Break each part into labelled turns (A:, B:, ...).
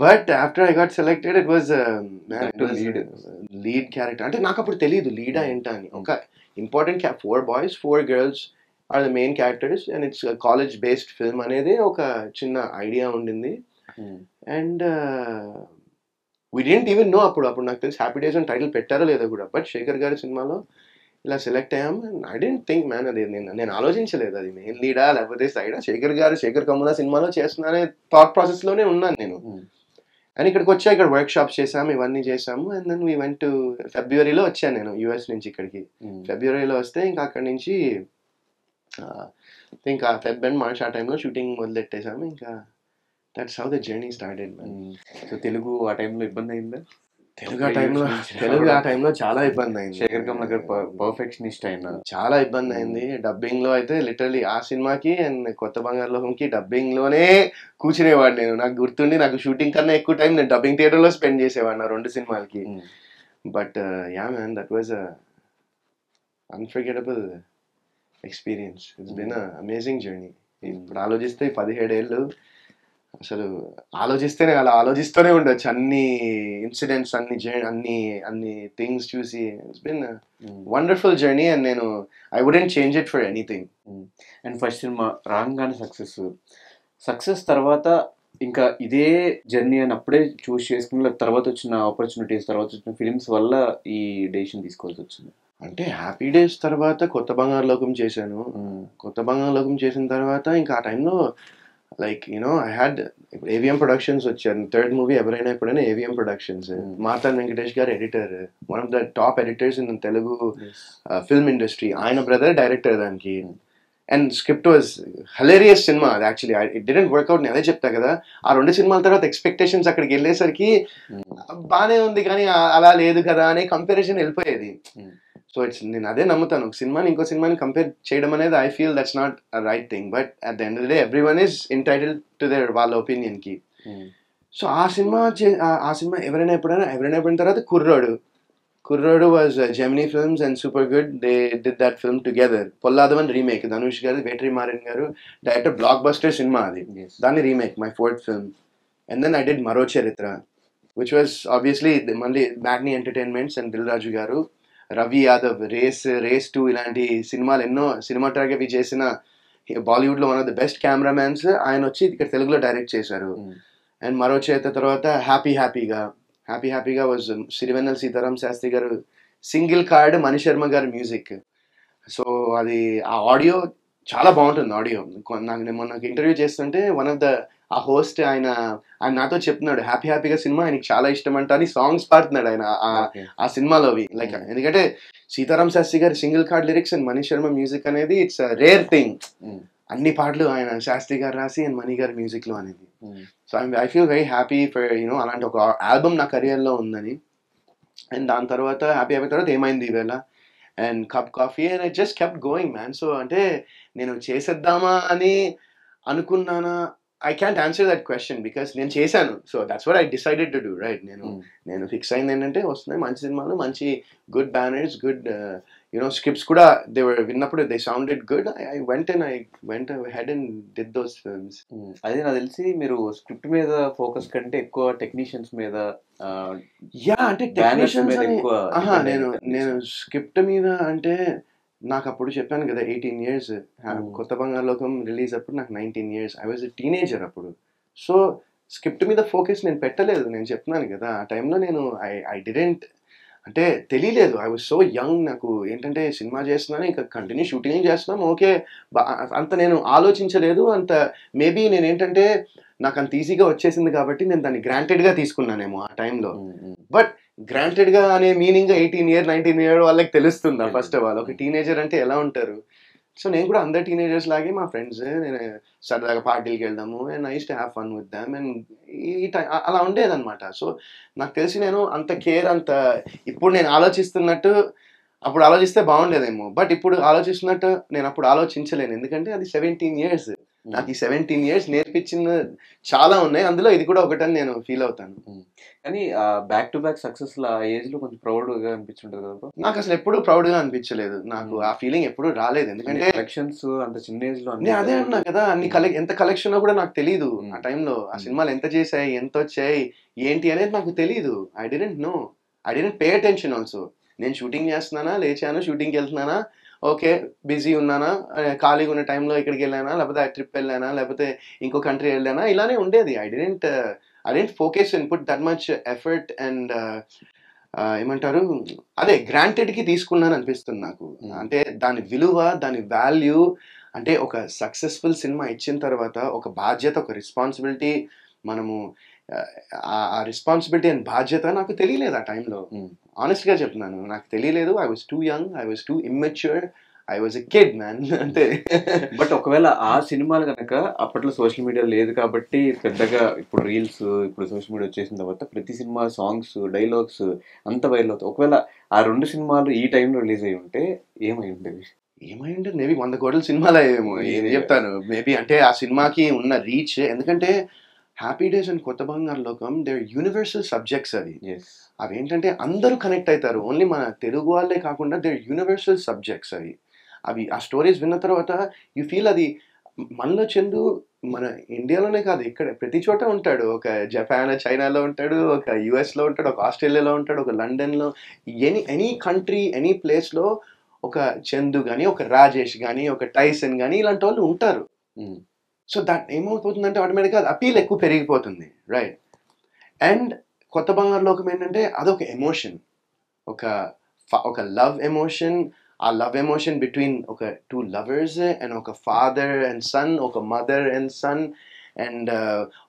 A: But after I got selected it was
B: lead
A: character. అంటే నాకు అప్పుడు తెలియదు లీడా ఏంటా అని. ఒక important 4 boys 4 girls are the main characters and it's college based film అనేది ఒక చిన్న ఐడియా ఉండింది. And we didn't even know అప్పుడు నాకు తెలిసి హ్యాపీ డేస్ అని టైటిల్ పెట్టారో లేదో కూడా. బట్ శేఖర్ గారి సినిమాలో ఇలా సెలెక్ట్ అయ్యాము. ఐ డెంట్ థింక్ మ్యాన్, అది నేను ఆలోచించలేదు అది మెయిన్ లీడా లేకపోతే సైడా. శేఖర్ కమ్ముల సినిమాలో చేస్తున్నానే థాట్ ప్రాసెస్లోనే ఉన్నాను నేను. అండ్ ఇక్కడికి వచ్చా, ఇక్కడ వర్క్ షాప్స్ చేసాము, ఇవన్నీ చేసాము. And then we went to ఫిబ్రవరిలో వచ్చాను నేను యూఎస్ నుంచి ఇక్కడికి. ఫిబ్రవరిలో వస్తే ఇంకా అక్కడి నుంచి ఇంకా ఫెబ్ అండ్ మార్చ్ ఆ టైంలో షూటింగ్ మొదలెట్టేసాము. ఇంకా that's how the journey started.
B: So Telugu ఆ టైంలో ఇబ్బంది అయిందా?
A: తెలుగు ఆ టైంలో చాలా ఇబ్బంది అయింది.
B: శేఖర్ కమ్ముల గారు పర్ఫెక్షనిస్ట్ అయినా
A: చాలా ఇబ్బంది అయింది. డబ్బింగ్ లో అయితే లిటరలీ ఆ సినిమాకి అండ్ కొత్త బంగారు లోకంకి డబ్బింగ్ లోనే కూర్చునేవాడు నేను. నాకు గుర్తుండి నాకు షూటింగ్ కన్నా ఎక్కువ టైం నేను డబ్బింగ్ థియేటర్ లో స్పెండ్ చేసేవాడు నా 2 సినిమాలకి. But yeah man, that was unforgettable experience. It's been amazing journey. ఇప్పుడు ఆలోచిస్తే 17 ఏళ్ళు అసలు అలా ఆలోచిస్తూనే ఉండొచ్చు. అన్ని ఇన్సిడెంట్స్, అన్ని థింగ్స్ చూసి it's been wonderful journey. And నేను I wouldn't change it for anything.
B: And first cinema రాగానే సక్సెస్ తర్వాత ఇంకా ఇదే జర్నీ అని అప్పుడే చూస్ చేసుకుని, తర్వాత వచ్చిన ఆపర్చునిటీస్, తర్వాత వచ్చిన ఫిలిమ్స్ వల్ల ఈ డెసిషన్ తీసుకోవాల్సి వచ్చింది?
A: అంటే హ్యాపీ డేస్ తర్వాత కొత్త బంగారు లోకం చేశాను. కొత్త బంగారు లోకం చేసిన తర్వాత ఇంకా ఆ టైంలో like I had AVM productions వచ్చారు. 3rd మూవీ ఎవరైనా ఎప్పుడైనా AVM productions. Marthand Venkatesh garu editor, one of the top editors in Telugu film industry. ఆయన బ్రదర్ డైరెక్టర్ దానికి. అండ్ స్క్రిప్ట్ వాజ్ హలేరియస్ సినిమా అది. Actually it didn't work out. నేను అదే చెప్తా కదా, ఆ 2 సినిమాల తర్వాత ఎక్స్పెక్టేషన్స్ అక్కడికి వెళ్ళేసరికి బాగానే ఉంది కానీ అలా లేదు కదా అనే కంపారిజన్ వెళ్ళిపోయేది. సో నేను అదే నమ్ముతాను, ఒక సినిమాని ఇంకో సినిమాని కంపేర్ చేయడం అనేది I feel that's not a right thing. But at the end of the day everyone is entitled to their వాళ్ళ ఒపీనియన్ కి. సో ఆ సినిమా ఎవరైనా ఎప్పుడైన తర్వాత కుర్రోడు was Gemini films and super good. They did that film together. Polladhavan remake, Dhanush garu, Vetri Maran గారు director, block buster సినిమా అది. దాన్ని remake, my 4th film. And then I did Maro Charitra, which was obviously మళ్ళీ మ్యాగ్నీ entertainments and Dil Raju garu, Ravi Yadav, race 2 ఇలాంటి సినిమాలు ఎన్నో సినిమాటోగ్రఫీ చేసిన బాలీవుడ్ లో one of the best cameramens ఆయన వచ్చి ఇక్కడ తెలుగులో డైరెక్ట్ చేశారు. అండ్ మరో చేత తర్వాత హ్యాపీగా వాజ్ సిరివెన్నెల సీతారాం శాస్త్రి గారు సింగిల్ కార్డ్, మణి శర్మ గారి మ్యూజిక్. సో అది ఆ ఆడియో చాలా బాగుంటుంది. ఆడియో నాకు ఇంటర్వ్యూ చేస్తుంటే వన్ ఆఫ్ ద ఆ హోస్ట్ ఆయన నాతో చెప్తున్నాడు, హ్యాపీగా సినిమా ఆయనకి చాలా ఇష్టం అంట అని సాంగ్స్ పాడుతున్నాడు ఆయన ఆ సినిమాలోవి. లైక్ ఎందుకంటే సీతారాం శాస్త్రి గారి single card lyrics and Mani Sharma music అనేది ఇట్స్ రేర్ థింగ్. అన్ని పాటలు ఆయన శాస్త్రి గారు రాసి అండ్ మణి గారి మ్యూజిక్ లో అనేది. So I feel very happy for అలాంటి ఒక ఆల్బమ్ నా కెరియర్ లో ఉందని. అండ్ దాని తర్వాత హ్యాపీ తర్వాత ఏమైంది ఈవేళ and cup coffee and I just kept going man. So అంటే నేను చేసేద్దామా అని అనుకున్నానా, I can't answer that question because నేను చేశాను. So that's what I decided to do, right? నేను ఫిక్స్ అయింది ఏంటంటే వస్తున్నాయి మంచి సినిమాలు, మంచి గుడ్ బ్యానర్స్, గుడ్ స్క్రిప్ట్స్ కూడా they were విన్నప్పుడు they sounded good. I went ahead and did those films.
B: అదే నాకు తెలిసి మీరు స్క్రిప్ట్ మీద ఫోకస్ కంటే ఎక్కువ టెక్నీషియన్స్ మీద,
A: అంటే టెక్నీషియన్స్ నేను స్క్రిప్ట్ మీద అంటే నాకు అప్పుడు చెప్పాను కదా 18 years. కొత్త బంగారు లోకం రిలీజ్ అప్పుడు నాకు 19 years. I was a teenager అప్పుడు. సో స్క్రిప్ట్ మీద ఫోకస్ నేను పెట్టలేదు. నేను చెప్తున్నాను కదా ఆ టైంలో నేను ఐ డిడెంట్, అంటే తెలియలేదు. I was so young. నాకు ఏంటంటే సినిమా చేస్తున్నాను, ఇంకా కంటిన్యూ షూటింగ్ చేస్తున్నాం, ఓకే, అంత నేను ఆలోచించలేదు. అంత మేబీ నేను ఏంటంటే నాకు అంత ఈజీగా వచ్చేసింది కాబట్టి నేను దాన్ని గ్రాంటెడ్గా తీసుకున్నానేమో ఆ టైంలో. బట్ గ్రాంటెడ్గా అనే మీనింగ్ 18 year 19 year వాళ్ళకి తెలుస్తుందా? ఫస్ట్ ఆఫ్ ఆల్ ఒక టీనేజర్ అంటే ఎలా ఉంటారు? సో నేను కూడా అందరు టీనేజర్స్ లాగే మా ఫ్రెండ్స్ నేను సరదాగా పార్టీలకి వెళ్దాము and I used to have fun with them and ఈ టైం అలా ఉండేదన్నమాట. సో నాకు తెలిసి నేను అంత కేర్ అంత ఇప్పుడు నేను ఆలోచిస్తున్నట్టు అప్పుడు ఆలోచిస్తే బాగుండేదేమో, బట్ ఇప్పుడు ఆలోచిస్తున్నట్టు నేను అప్పుడు ఆలోచించలేను. ఎందుకంటే అది 17 years. నాకు ఈ 17 years నేర్పించిన చాలా ఉన్నాయి, అందులో ఇది కూడా ఒకటని నేను ఫీల్ అవుతాను.
B: కానీ బ్యాక్ టు బ్యాక్ సక్సెస్ ఆ ఏజ్ లో కొంచెం ప్రౌడ్ గా అనిపించుంటది కదా.
A: నాకు అసలు ఎప్పుడు ప్రౌడ్ గా అనిపించలేదు, నాకు ఆ ఫీలింగ్ ఎప్పుడు రాలేదు. ఎందుకంటే
B: కలెక్షన్స్ అంత చిన్న ఏజ్ లో
A: నేను అదే ఉన్నా కదా, అన్ని ఎంత కలెక్షన్ కూడా నాకు తెలియదు ఆ టైంలో. ఆ సినిమాలు ఎంత చేశాయి, ఎంత వచ్చాయి, ఏంటి అనేది నాకు తెలియదు. I didn't no, I didn't pay attention also. నేను షూటింగ్ చేస్తున్నానా, లేచాను, షూటింగ్కి వెళ్తున్నానా, ఓకే బిజీ ఉన్నానా, ఖాళీగా ఉన్న టైంలో ఇక్కడికి వెళ్ళానా, లేకపోతే ఆ ట్రిప్ వెళ్ళానా, లేకపోతే ఇంకో కంట్రీ వెళ్ళానా, ఇలానే ఉండేది. I didn't focus and put that much effort and ఏమంటారు అదే గ్రాంటెడ్కి తీసుకున్నాను అనిపిస్తుంది నాకు. అంటే దాని విలువ, దాని వాల్యూ, అంటే ఒక సక్సెస్ఫుల్ సినిమా ఇచ్చిన తర్వాత ఒక బాధ్యత, ఒక రెస్పాన్సిబిలిటీ, మనము ఆ రెస్పాన్సిబిలిటీ అండ్ బాధ్యత నాకు తెలియలేదు ఆ టైంలో. ఆనెస్ట్గా చెప్తున్నాను, నాకు తెలియలేదు. I was two young, I was two immature, I was a kid man అంతే.
B: బట్ ఒకవేళ ఆ సినిమాలు కనుక అప్పట్లో సోషల్ మీడియా లేదు కాబట్టి పెద్దగా, ఇప్పుడు రీల్స్, ఇప్పుడు సోషల్ మీడియా వచ్చేసిన తర్వాత ప్రతి సినిమా సాంగ్స్, డైలాగ్స్ అంత వైరల్ అవుతాయి. ఒకవేళ ఆ 2 సినిమాలు ఈ టైంలో రిలీజ్ అయ్యి ఉంటే ఏమై ఉండేది?
A: ఏమై ఉంటుంది, మేబీ 100 కోట్ల సినిమాలు అయ్యేమో, ఏం చెప్తాను. మేబీ అంటే ఆ సినిమాకి ఉన్న రీచ్, ఎందుకంటే హ్యాపీ డేస్ అండ్ కొత్త బంగారు లోకం దేర్ యూనివర్సల్ సబ్జెక్ట్స్. అవి ఏంటంటే అందరూ కనెక్ట్ అవుతారు, ఓన్లీ మన తెలుగు వాళ్ళే కాకుండా దేర్ యూనివర్సల్ సబ్జెక్ట్స్. అవి ఆ స్టోరీస్ విన్న తర్వాత యూ ఫీల్ అది మనలో చందు మన ఇండియాలోనే కాదు, ఇక్కడ ప్రతి చోట ఉంటాడు. ఒక జపాన్, చైనాలో ఉంటాడు, ఒక యుఎస్లో ఉంటాడు, ఒక ఆస్ట్రేలియాలో ఉంటాడు, ఒక లండన్లో, ఎనీ కంట్రీ, ఎనీ ప్లేస్లో ఒక చందు కానీ, ఒక రాజేష్ కానీ, ఒక టైసన్ కానీ, ఇలాంటి వాళ్ళు ఉంటారు. సో దట్ ఏమవుతుందంటే ఆటోమేటిక్గా అపీల్ ఎక్కువ పెరిగిపోతుంది, రైట్? అండ్ కొత్త బంగారు లోకం ఏంటంటే అదొక ఎమోషన్, ఒక లవ్ ఎమోషన్. ఆ లవ్ ఎమోషన్ బిట్వీన్ ఒక 2 lovers అండ్ ఒక ఫాదర్ అండ్ సన్, ఒక మదర్ అండ్ సన్, అండ్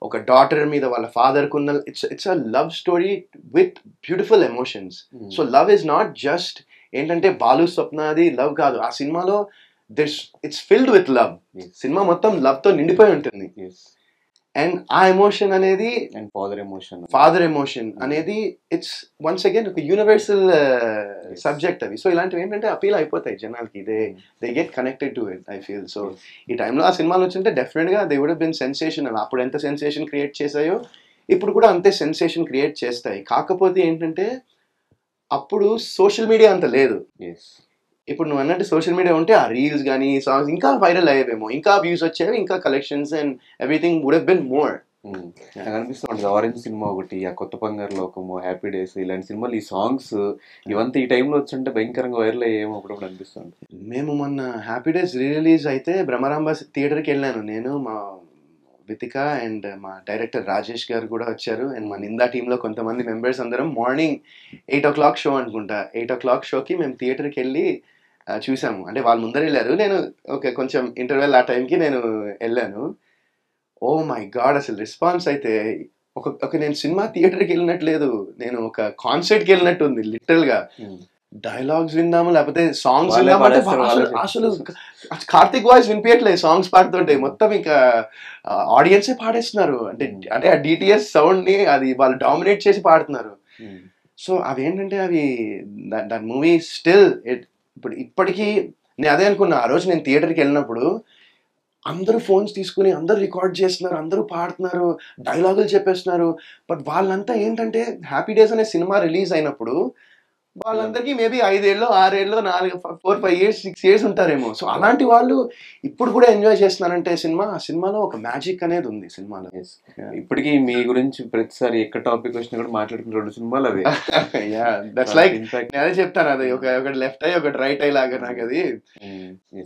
A: ఒక డాటర్ మీద వాళ్ళ ఫాదర్కి ఉన్న, it's a love story with beautiful emotions. So love is not just ఏంటంటే బాలు స్వప్నది లవ్ కాదు. ఆ సినిమాలో it's filled with love. Cinema మొత్తం లవ్తో నిండిపోయి ఉంటుంది. అండ్ ఆ ఎమోషన్ అనేది,
B: అండ్
A: ఫాదర్ ఎమోషన్ అనేది, ఇట్స్ వన్స్ అగైన్ ఒక యూనివర్సల్ సబ్జెక్ట్ అవి. సో ఇలాంటివి ఏంటంటే అపీల్ అయిపోతాయి జనాలకి, they get connected to it, I feel. So ఈ టైంలో ఆ సినిమాలు వచ్చింటే డెఫినెట్గా they would have been sensational. అప్పుడు ఎంత సెన్సేషన్ క్రియేట్ చేశాయో ఇప్పుడు కూడా అంతే సెన్సేషన్ క్రియేట్ చేస్తాయి. కాకపోతే ఏంటంటే అప్పుడు సోషల్ మీడియా అంత లేదు. ఇప్పుడు నువ్వు అన్నట్టు సోషల్ మీడియా ఉంటే ఆ రీల్స్ కానీ, సాంగ్స్ ఇంకా వైరల్ అయ్యేవేమో, ఇంకా వ్యూస్ వచ్చేవి, ఇంకా collections and everything would have been more.
B: నాకు అనిపిస్తుంది ఆరెంజ్ సినిమా ఒకటి, ఆ కొత్త బంగారు లోకము, హ్యాపీ డేస్, ఇలాంటి సినిమాలు, ఈ సాంగ్స్ ఇవంతా ఈ టైంలో వచ్చింటే భయంకరంగా వైరల్ అయ్యేమో అప్పుడప్పుడు అనిపిస్తుంది.
A: మేము మొన్న హ్యాపీ డేస్ రిలీజ్ అయితే బ్రహ్మరాంబ థియేటర్కి వెళ్ళాను నేను, మా వితిక అండ్ మా డైరెక్టర్ రాజేష్ గారు కూడా వచ్చారు, అండ్ మా నిందా టీంలో కొంతమంది మెంబర్స్ అందరం. మార్నింగ్ 8 o'clock షో అనుకుంటా, 8 o'clock షోకి మేము థియేటర్కి వెళ్ళి చూసాము. అంటే వాళ్ళు ముందర వెళ్ళారు, నేను కొంచెం ఇంటర్వెల్ ఆ టైంకి నేను వెళ్ళాను. ఓ మై గాడ్, అసలు రెస్పాన్స్ అయితే నేను సినిమా థియేటర్కి వెళ్ళినట్లేదు, నేను ఒక కాన్సర్ట్కి వెళ్ళినట్టు ఉంది లిటరల్గా. డైలాగ్స్ విందాము, లేకపోతే సాంగ్స్ విందామంటే అసలు కార్తిక్ వాయిస్ వినిపించట్లేదు, సాంగ్స్ పాడుతుంటే మొత్తం ఇంకా ఆడియన్సే పాడేస్తున్నారు. అంటే ఆ డిటిఎస్ సౌండ్ ని అది వాళ్ళు డామినేట్ చేసి పాడుతున్నారు. సో అవి ఏంటంటే అవి దట్ మూవీ స్టిల్ ఇప్పటికీ నేను అదే అనుకున్నా. ఆ రోజు నేను థియేటర్కి వెళ్ళినప్పుడు అందరూ ఫోన్స్ తీసుకుని అందరూ రికార్డ్ చేస్తున్నారు, అందరూ పాడుతున్నారు, డైలాగులు చెప్పేస్తున్నారు. బట్ వాళ్ళంతా ఏంటంటే హ్యాపీ డేస్ అనే సినిమా రిలీజ్ అయినప్పుడు వాళ్ళందరికీ మేబీ 5 ఏళ్ళు 6 ఏళ్ళు 4 5 years 6 years ఉంటారేమో. సో అలాంటి వాళ్ళు ఇప్పుడు కూడా ఎంజాయ్ చేస్తున్నారంటే ఆ సినిమాలో ఒక మ్యాజిక్ అనేది ఉంది సినిమాలో.
B: ఇప్పటికీ మీ గురించి ప్రతిసారి ఎక్కడ టాపిక్ వచ్చినా కూడా మాట్లాడుకున్న 2 సినిమాలు అవి.
A: దట్స్ లైక్ నేను అదే చెప్తాను, అది ఒకటి లెఫ్ట్ అయ్యి ఒకటి రైట్ అయ్యి లాగా నాకు అది.